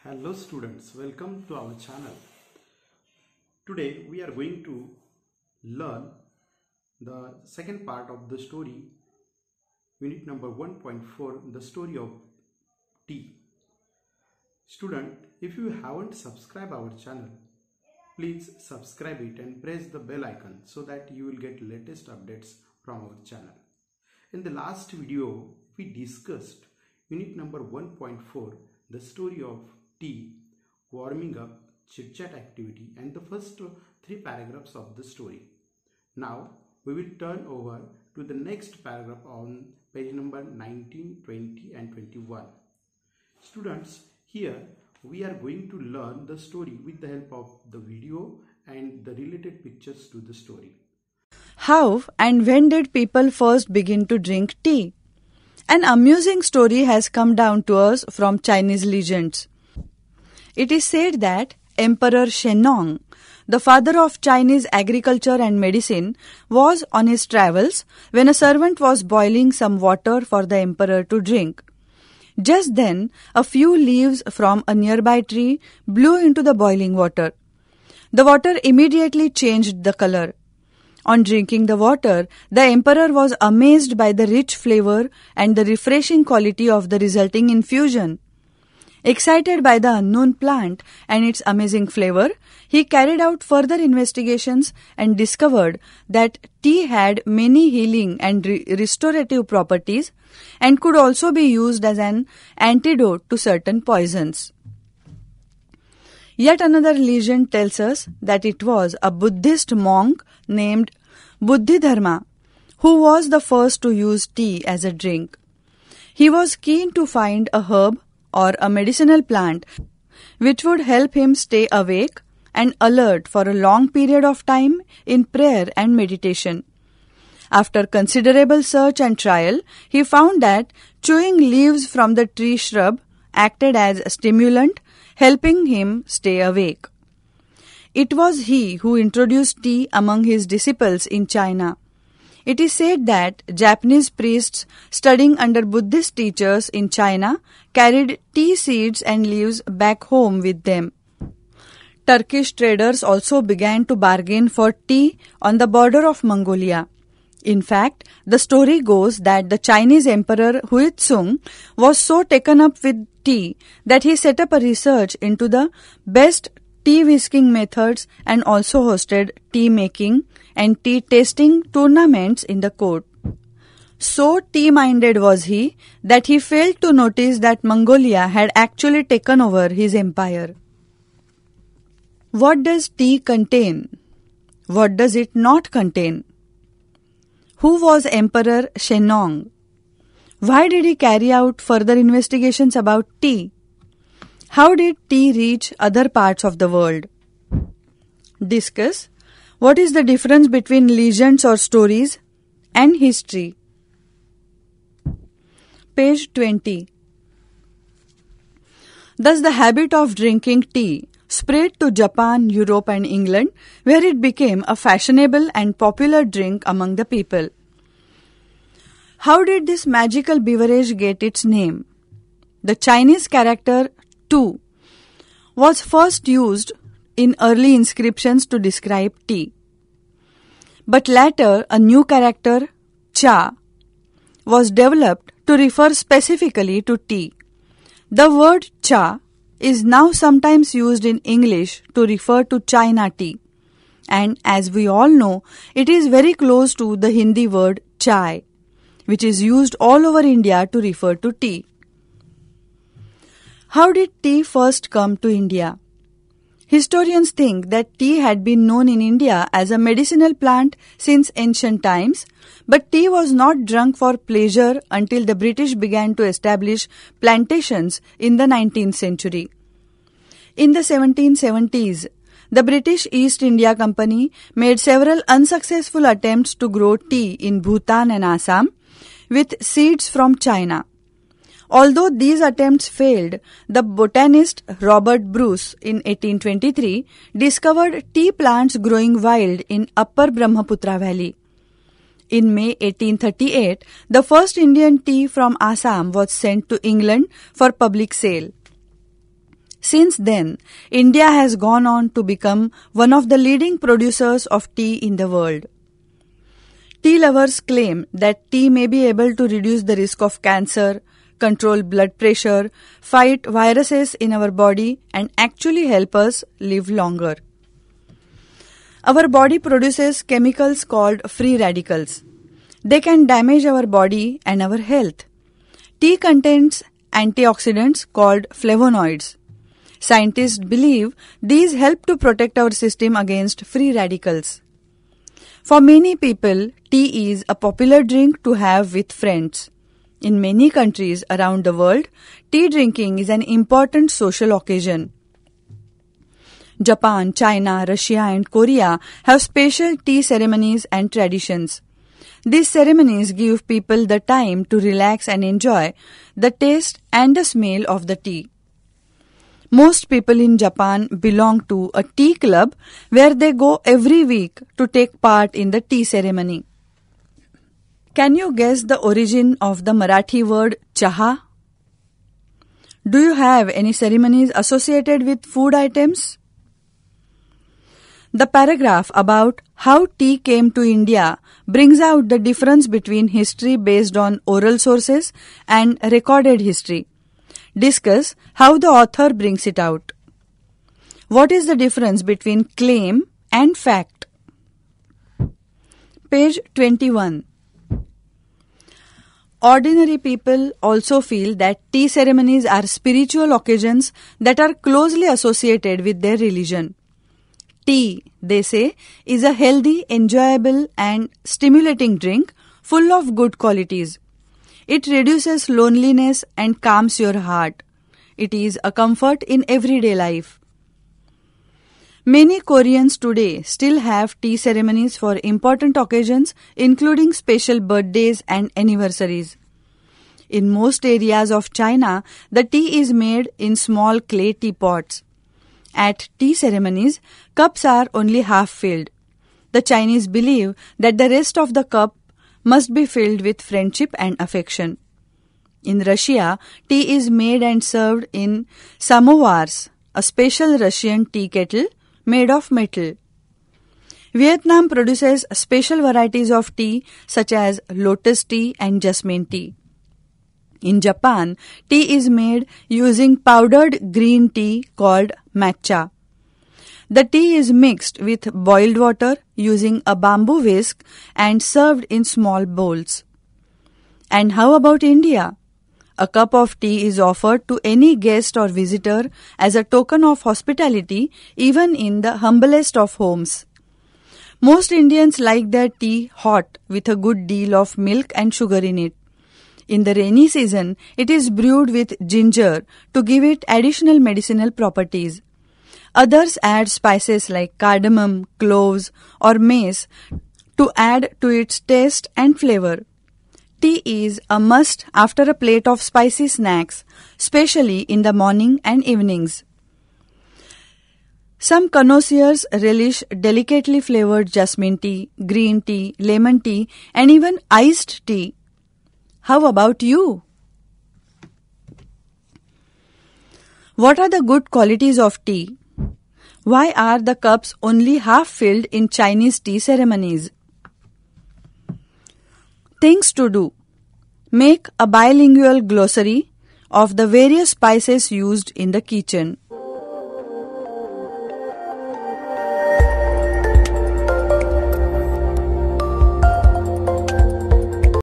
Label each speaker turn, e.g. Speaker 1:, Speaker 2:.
Speaker 1: Hello students, welcome to our channel. Today we are going to learn the second part of the story, unit number 1.4, the story of tea. Student, if you haven't subscribed our channel, please subscribe it and press the bell icon so that you will get latest updates from our channel. In the last video, we discussed unit number 1.4, the story of tea, warming up, chit-chat activity, and the first three paragraphs of the story. Now we will turn over to the next paragraph on page number 19, 20 and 21. Students, here we are going to learn the story with the help of the video and the related pictures to the story.
Speaker 2: How and when did people first begin to drink tea? An amusing story has come down to us from Chinese legends. It is said that Emperor Shennong, the father of Chinese agriculture and medicine, was on his travels when a servant was boiling some water for the emperor to drink. Just then, a few leaves from a nearby tree blew into the boiling water. The water immediately changed the color. On drinking the water, the emperor was amazed by the rich flavor and the refreshing quality of the resulting infusion. Excited by the unknown plant and its amazing flavor, he carried out further investigations and discovered that tea had many healing and restorative properties and could also be used as an antidote to certain poisons. Yet another legend tells us that it was a Buddhist monk named Buddhidharma who was the first to use tea as a drink. He was keen to find a herb or a medicinal plant which would help him stay awake and alert for a long period of time in prayer and meditation. After considerable search and trial, he found that chewing leaves from the tree shrub acted as a stimulant, helping him stay awake. It was he who introduced tea among his disciples in China. It is said that Japanese priests studying under Buddhist teachers in China carried tea seeds and leaves back home with them. Turkish traders also began to bargain for tea on the border of Mongolia. In fact, the story goes that the Chinese Emperor Huizong was so taken up with tea that he set up a research into the best tea whisking methods and also hosted tea making and tea tasting tournaments in the court. So tea-minded was he that he failed to notice that Mongolia had actually taken over his empire. What does tea contain? What does it not contain? Who was Emperor Shennong? Why did he carry out further investigations about tea? How did tea reach other parts of the world? Discuss what is the difference between legends or stories and history. Page 20. Thus the habit of drinking tea spread to Japan, Europe and England, where it became a fashionable and popular drink among the people. How did this magical beverage get its name? The Chinese character tu was first used in early inscriptions to describe tea. But later a new character, cha, was developed to refer specifically to tea. The word cha is now sometimes used in English to refer to China tea. And as we all know, it is very close to the Hindi word chai, which is used all over India to refer to tea. How did tea first come to India? Historians think that tea had been known in India as a medicinal plant since ancient times, but tea was not drunk for pleasure until the British began to establish plantations in the 19th century. In the 1770s, the British East India Company made several unsuccessful attempts to grow tea in Bhutan and Assam with seeds from China. Although these attempts failed, the botanist Robert Bruce in 1823 discovered tea plants growing wild in Upper Brahmaputra Valley. In May 1838, the first Indian tea from Assam was sent to England for public sale. Since then, India has gone on to become one of the leading producers of tea in the world. Tea lovers claim that tea may be able to reduce the risk of cancer, control blood pressure, fight viruses in our body, and actually help us live longer. Our body produces chemicals called free radicals. They can damage our body and our health. Tea contains antioxidants called flavonoids. Scientists believe these help to protect our system against free radicals. For many people, tea is a popular drink to have with friends. In many countries around the world, tea drinking is an important social occasion. Japan, China, Russia and Korea have special tea ceremonies and traditions. These ceremonies give people the time to relax and enjoy the taste and the smell of the tea. Most people in Japan belong to a tea club where they go every week to take part in the tea ceremony. Can you guess the origin of the Marathi word chaha? Do you have any ceremonies associated with food items? The paragraph about how tea came to India brings out the difference between history based on oral sources and recorded history. Discuss how the author brings it out. What is the difference between claim and fact? Page 21. Ordinary people also feel that tea ceremonies are spiritual occasions that are closely associated with their religion. Tea, they say, is a healthy, enjoyable and stimulating drink full of good qualities. It reduces loneliness and calms your heart. It is a comfort in everyday life. Many Koreans today still have tea ceremonies for important occasions, including special birthdays and anniversaries. In most areas of China, the tea is made in small clay teapots. At tea ceremonies, cups are only half filled. The Chinese believe that the rest of the cup must be filled with friendship and affection. In Russia, tea is made and served in samovars, a special Russian tea kettle made of metal. Vietnam produces special varieties of tea such as lotus tea and jasmine tea. In Japan, tea is made using powdered green tea called matcha. The tea is mixed with boiled water using a bamboo whisk and served in small bowls. And how about India? A cup of tea is offered to any guest or visitor as a token of hospitality, even in the humblest of homes. Most Indians like their tea hot with a good deal of milk and sugar in it. In the rainy season, it is brewed with ginger to give it additional medicinal properties. Others add spices like cardamom, cloves, or mace to add to its taste and flavor. Tea is a must after a plate of spicy snacks, especially in the morning and evenings. Some connoisseurs relish delicately flavored jasmine tea, green tea, lemon tea, and even iced tea. How about you? What are the good qualities of tea? Why are the cups only half filled in Chinese tea ceremonies? Things to do. Make a bilingual glossary of the various spices used in the kitchen.